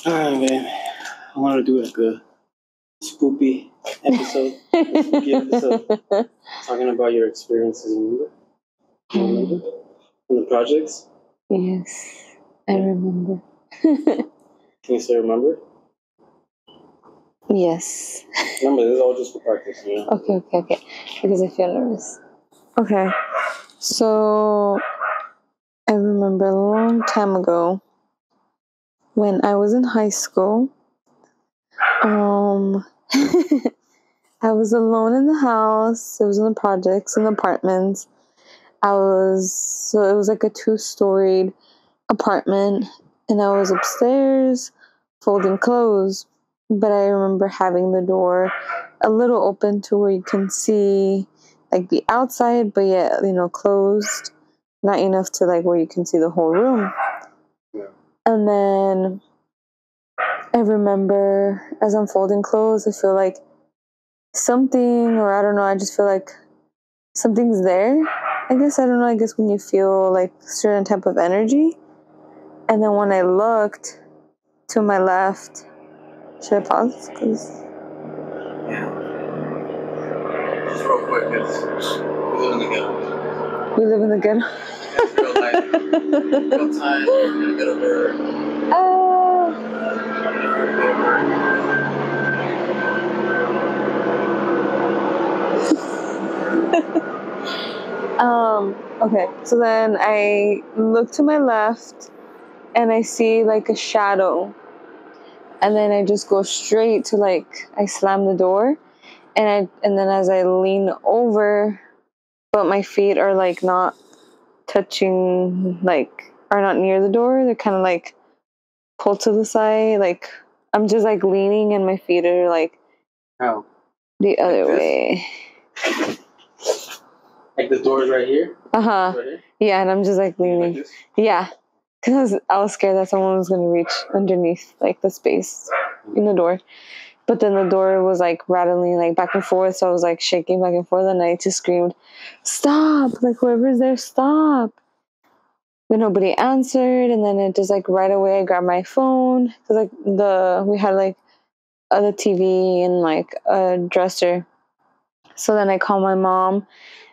Alright, man. I want to do like a spoopy episode. Spooky episode. Talking about your experiences, remember? Remember? From the projects? Yes, I remember. Can you say remember? Yes. Remember, this is all just for practice, you know? Okay. Because I feel nervous. Okay. So, I remember a long time ago when I was in high school. I was alone in the house. It was in the projects, in the apartments. It was like a 2-storied apartment, and I was upstairs folding clothes. But I remember having the door a little open to where you can see like the outside, but yet, closed. Not enough to like where you can see the whole room. Yeah. And then I remember as I'm folding clothes, I feel like something, or I don't know, I just feel like something's there. I guess when you feel like certain type of energy. And then when I looked to my left, should I pause? Yeah. Just real quick, because we live in the ghetto. We live in the ghetto. It's real life. Real time. You're going to get over. Okay, so then I look to my left and I see like a shadow, and then I just go straight to I slam the door, and then as I lean over, but my feet are not touching, are not near the door, they're kind of pulled to the side, I'm just leaning and my feet are How? the other way. Like the door's right here? Uh-huh. Right here? Yeah, and I'm just leaning. Like this? Yeah. Because I was scared that someone was going to reach underneath the space in the door. But then the door was rattling back and forth, so I was shaking back and forth, and I just screamed, "Stop! Whoever's there, stop!" But nobody answered, and then it just right away I grabbed my phone, because we had the TV and a dresser. So then I called my mom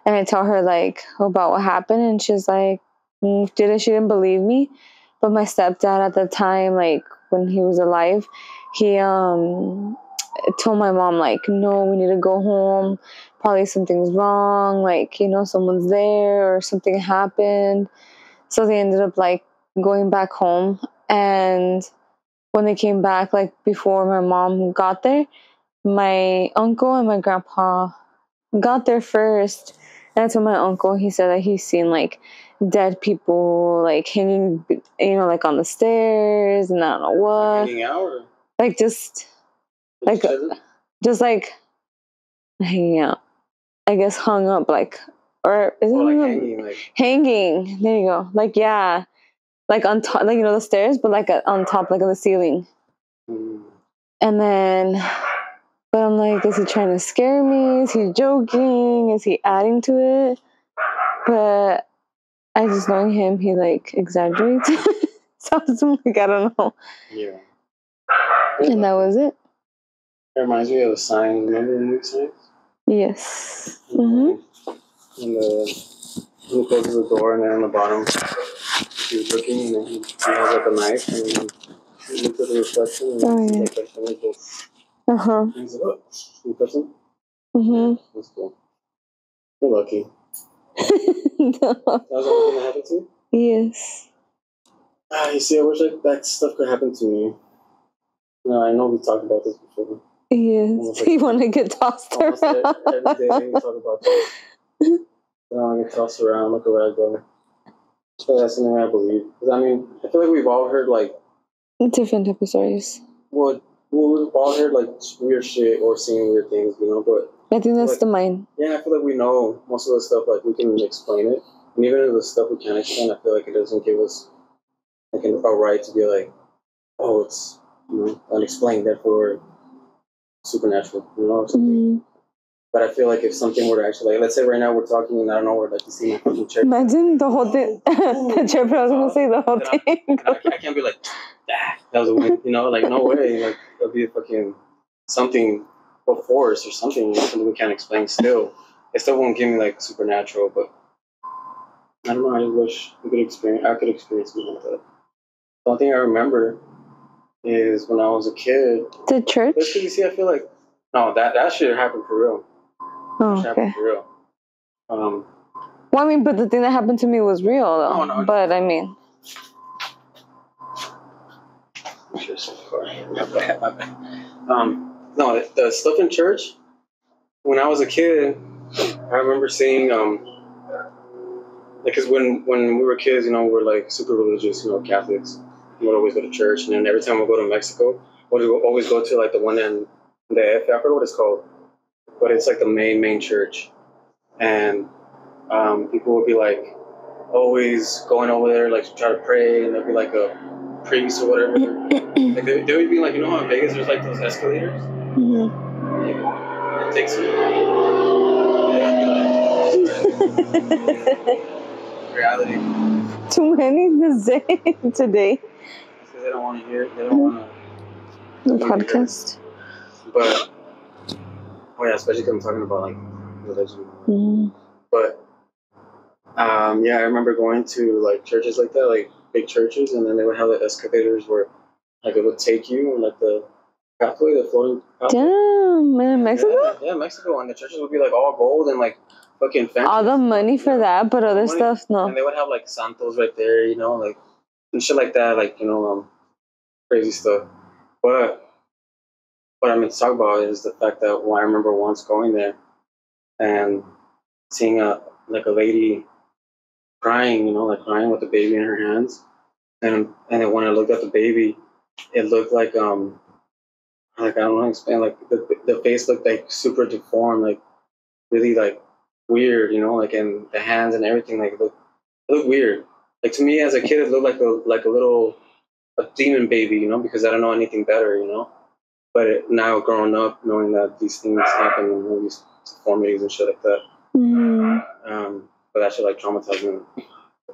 and I tell her about what happened, and she's like, she didn't believe me. But my stepdad at the time, when he was alive, he told my mom no, we need to go home, probably something's wrong, someone's there or something happened. So they ended up going back home, and when they came back, before my mom got there, my uncle and my grandpa got there first. And I told my uncle, he said that he's seen dead people hanging, on the stairs, and I don't know what. Hanging out? Or? Just hanging out. I guess hung up, or is it hanging? There you go. Yeah. On top, the stairs, but on top, on the ceiling. Mm. And then, but I'm is he trying to scare me? Is he joking? Is he adding to it? But I just knowing him, he exaggerates. So I don't know. Yeah. And that was it. It reminds me of a sign. Remember the movie Signs? Yes. Mm-hmm. And he closes the door, and then on the bottom, he was looking, and then he has a knife, and he looks at the reflection, and the reflection is just. And he's like, "Oh, you touch him?" Mm-hmm. That's cool. You're lucky. No. That was the only thing that happened to you? Yes. You see, I wish that stuff could happen to me. No, I know we talked about this before. Yes. You want to get tossed around. Every day we talk about this. I want to get tossed around like a rag doll. So that's something I believe. Because, I feel like we've all heard, different type of stories. Well, we've all heard, weird shit or seen weird things, but... I think that's the mind. Yeah, I feel like we know most of the stuff, we can explain it. And even if the stuff we can't explain, I feel like it doesn't give us, a right to be oh, it's, unexplained, therefore supernatural, or something. Mm-hmm. But I feel like if something were to actually, let's say right now we're talking and I don't know where, you see my fucking chair. Imagine the whole thing. The chair, I was going to say the whole thing. I can't be that that was a win. You know, like no way, like it'll be a fucking something or force or something, something we can't explain. Still, it still won't give me like supernatural, but I don't know. I just wish we could experience. I could experience something like that. The only thing I remember is when I was a kid. The church? Basically, you see, I feel like no, that shit happened for real. Oh, that shit okay. happened for real. Well, I mean, but the thing that happened to me was real, though. No. But I mean, no, the stuff in church. When I was a kid, I remember seeing because when we were kids, you know, we were like super religious, you know, Catholics. We would always go to church, and then every time we go to Mexico, we would always go to like the one in the F. I forget what it's called, but it's like the main church, and people would be like always going over there, like to try to pray, and there'd be like a priest or whatever. Like they would be like, you know how in Vegas there's like those escalators. It takes you. Reality. too many to say today. Because they don't want to hear it. They don't want The podcast. But oh yeah, especially because I'm talking about like religion. But yeah, I remember going to like churches like that, like big churches, and then they would have the escalators where like it would take you on like the pathway, the floating pathway. Damn, in Mexico? Yeah, Mexico, and the churches would be like all gold and like fucking fancy. All the money for that, but other stuff, no. And they would have like santos right there, you know, like and shit like that, like, you know, crazy stuff. But what I meant to talk about is the fact that I remember once going there and seeing a lady crying, you know, like crying with the baby in her hands, and then when I looked at the baby, it looked like I don't know how to explain, like the face looked like super deformed, like really like weird, you know, like and the hands and everything like it looked weird. Like to me as a kid, it looked like a little demon baby, you know, because I don't know anything better, you know. But now growing up, knowing that these things happen, and you know, these deformities and shit like that, but that shit like traumatized me.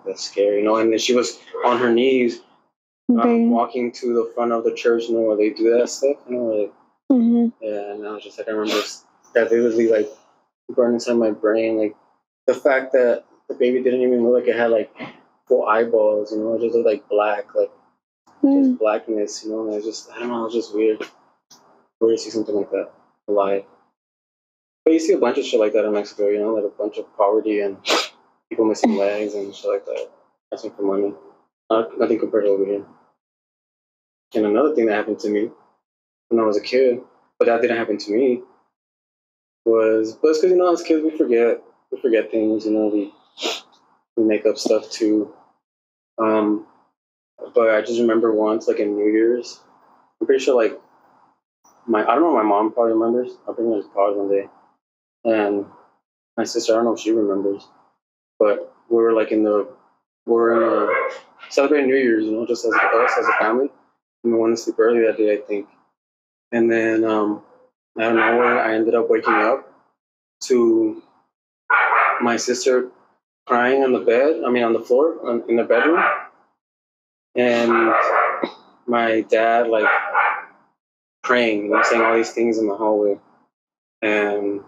That's scary, you know. And then she was on her knees, walking to the front of the church, you know, where they do that stuff, you know, like yeah. And I was just like, I remember that vividly, like burned inside my brain, like the fact that the baby didn't even look like it had like full eyeballs, you know, it just looked like black, like just blackness, you know. And I don't know, it was just weird. Weird to see something like that alive. But you see a bunch of shit like that in Mexico, you know, like a bunch of poverty and people missing legs and shit like that, asking for money. Nothing compared to over here. And another thing that happened to me when I was a kid, but that didn't happen to me, but it's because, you know, as kids we forget things, you know, we make up stuff too. But I just remember once, like in New Year's, I'm pretty sure like I don't know, my mom probably remembers. I'll bring her to pod one day. And my sister, I don't know if she remembers, but we were like celebrating New Year's, you know, just as us as a family. And we went to sleep early that day, I think. And then out of nowhere, I ended up waking up to my sister crying on the floor in the bedroom, and my dad like praying, you know, saying all these things in the hallway, and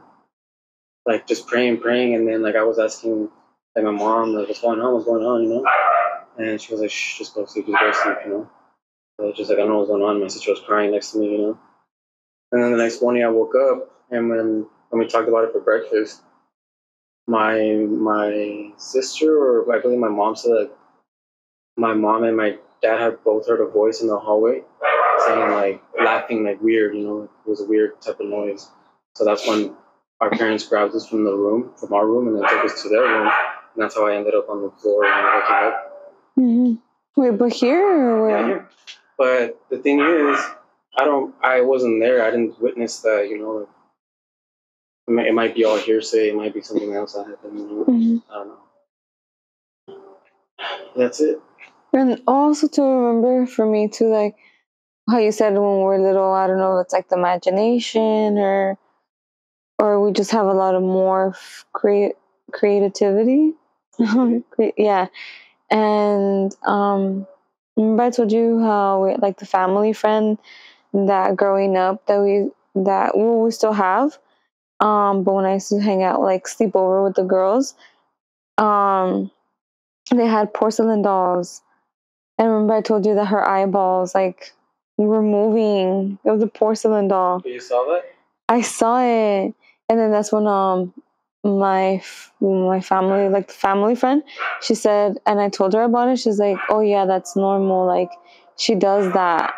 like just praying, and then like I was asking like my mom like what's going on, you know, and she was like, shh, just go to sleep, you know. So I was just like, I don't know what's going on. My sister was crying next to me, you know. And then the next morning I woke up, and when we talked about it for breakfast, my sister, or I believe my mom, said that my mom and my dad had both heard a voice in the hallway saying like laughing like weird, you know, it was a weird type of noise. So that's when our parents grabbed us from our room, and then took us to their room, and that's how I ended up on the floor and waking up. Wait, but here or where? Yeah, here. But the thing is, I wasn't there. I didn't witness that, you know. It might be all hearsay. It might be something else that happened. You know? I don't know. That's it. And also to remember for me too, like how you said when we were little, I don't know if it's like the imagination or we just have a lot of more creativity. Yeah. And Remember I told you how like the family friend that growing up we still have. But when I used to hang out, like sleep over with the girls, um, they had porcelain dolls. And remember I told you that her eyeballs like were moving. It was a porcelain doll. You saw that? I saw it, and then that's when my family, like the family friend, she said, and I told her about it. She's like, "Oh yeah, that's normal. Like she does that,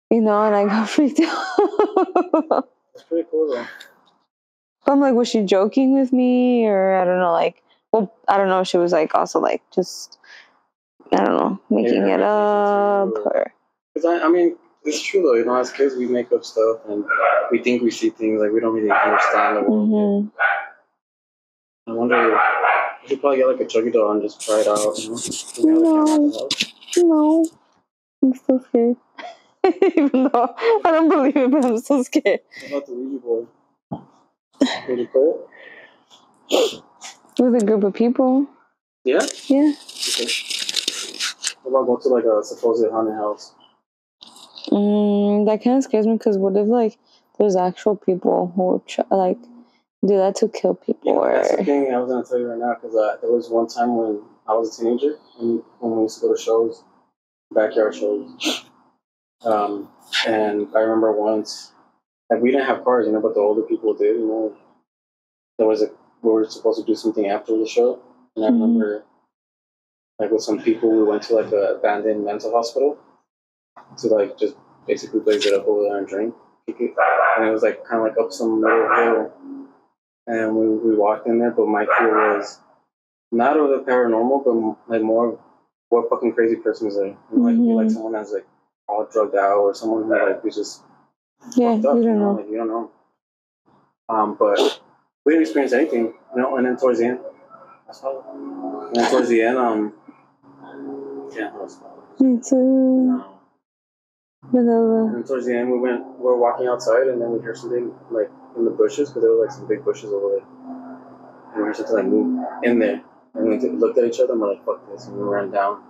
and I got freaked out." It's pretty cool though. I'm like, was she joking with me, or I don't know, like, well, I don't know if she was like also like just I don't know making it up or. Because I mean, it's true though. As kids, we make up stuff and we think we see things like we don't really understand the world. Mm-hmm. I wonder. We should probably get like a chuggy doll and just try it out. No, I'm still scared. Even though I don't believe it, but I'm so scared. What about the Ouija board? Would you play it? With a group of people. Yeah? Yeah. Okay. What about going to like a supposed haunted house? That kind of scares me because what if like there's actual people who like do that to kill people? Yeah, that's the thing I was gonna tell you right now because there was one time when I was a teenager and when we used to go to shows, backyard shows, and I remember once like we didn't have cars, but the older people did. There was we were supposed to do something after the show, and I remember like with some people we went to like an abandoned mental hospital to like just basically blaze it up over there and drink. And it was like kind of like up some little hill. And we walked in there, but my fear was not of the paranormal, but like more of what fucking crazy person is there. Like, be like someone that's like all drugged out or someone who like is just fucked up, you don't know. Like, you don't know. But we didn't experience anything, and then towards the end, yeah, me too. Vanilla. And towards the end, we were walking outside, and then we heard something like in the bushes because there were like some big bushes over there, and we heard something like move in there, and we looked at each other and we're like, "Fuck this!" and we ran down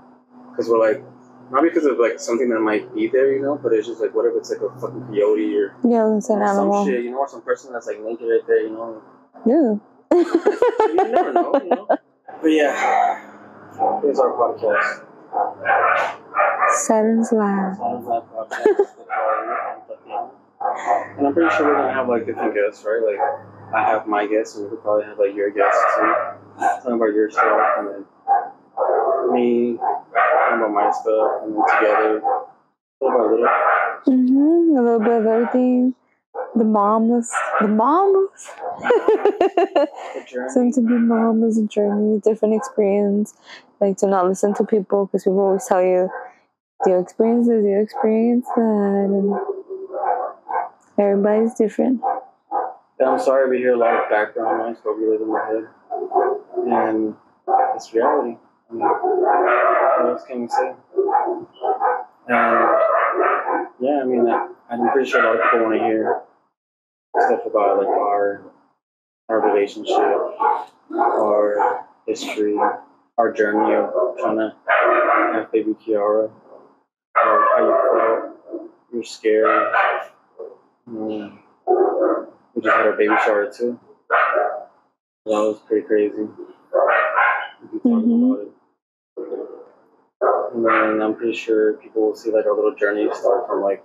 because we're like, not because of like something that might be there, but it's just like what if it's like a fucking coyote or it's an animal, some shit, or some person that's like naked right there, Yeah. You never know, But yeah, here's our podcast. Saturn's Lab. And I'm pretty sure we're gonna have like different guests, right? Like I have my guests, and we could probably have like your guests too, talking about your stuff, and then me talking about my stuff, and then together, little by little. A little bit of everything. The mamas. Listen to be mom is a journey, different experience. Like to not listen to people because people always tell you your experience is your experience, and everybody's different. Yeah, I'm sorry we hear a lot of background noise, but we live in the hood, and it's reality. I mean, what else can we say? And yeah, I mean, I'm pretty sure a lot of people want to hear stuff about like our relationship, our history, our journey of trying to have baby Kiara, or how you felt, you're scared. We just had our baby shower too. That was pretty crazy. We keep talking about it. And then I'm pretty sure people will see like our little journey start from like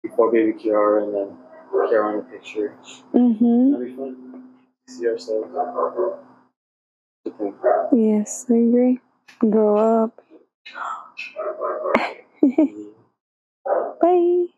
before baby Kiara and then Kiara in the picture. That'd be fun. See ourselves. Yes, I agree. Grow up. Bye.